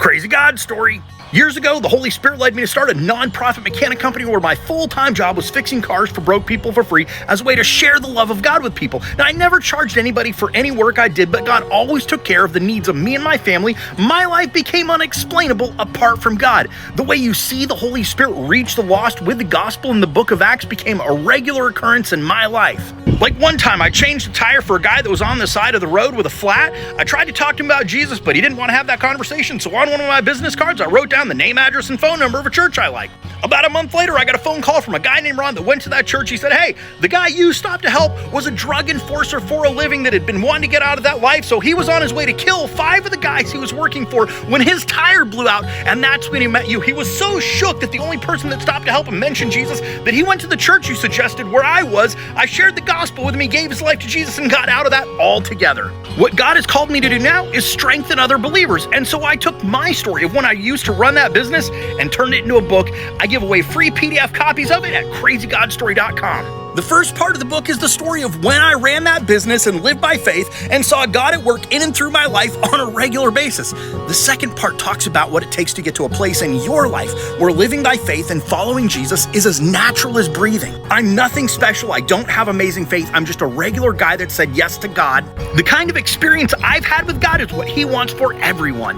Crazy God story. Years ago, the Holy Spirit led me to start a non-profit mechanic company where my full-time job was fixing cars for broke people for free as a way to share the love of God with people. Now, I never charged anybody for any work I did, but God always took care of the needs of me and my family. My life became unexplainable apart from God. The way you see the Holy Spirit reach the lost with the gospel in the book of Acts became a regular occurrence in my life. Like one time, I changed a tire for a guy that was on the side of the road with a flat. I tried to talk to him about Jesus, but he didn't want to have that conversation, so on one of my business cards, I wrote down the name, address, and phone number of a church I like. About a month later, I got a phone call from a guy named Ron that went to that church. He said, "Hey, the guy you stopped to help was a drug enforcer for a living that had been wanting to get out of that life, so he was on his way to kill 5 of the guys he was working for when his tire blew out, and that's when he met you. He was so shook that the only person that stopped to help him mention Jesus that he went to the church you suggested where I was. I shared the gospel with him, he gave his life to Jesus, and got out of that altogether." What God has called me to do now is strengthen other believers, and so I took my story of when I used to run that business and turned it into a book. I give away free PDF copies of it at crazygodstory.com. The first part of the book is the story of when I ran that business and lived by faith and saw God at work in and through my life on a regular basis. The second part talks about what it takes to get to a place in your life where living by faith and following Jesus is as natural as breathing. I'm nothing special. I don't have amazing faith. I'm just a regular guy that said yes to God. The kind of experience I've had with God is what He wants for everyone.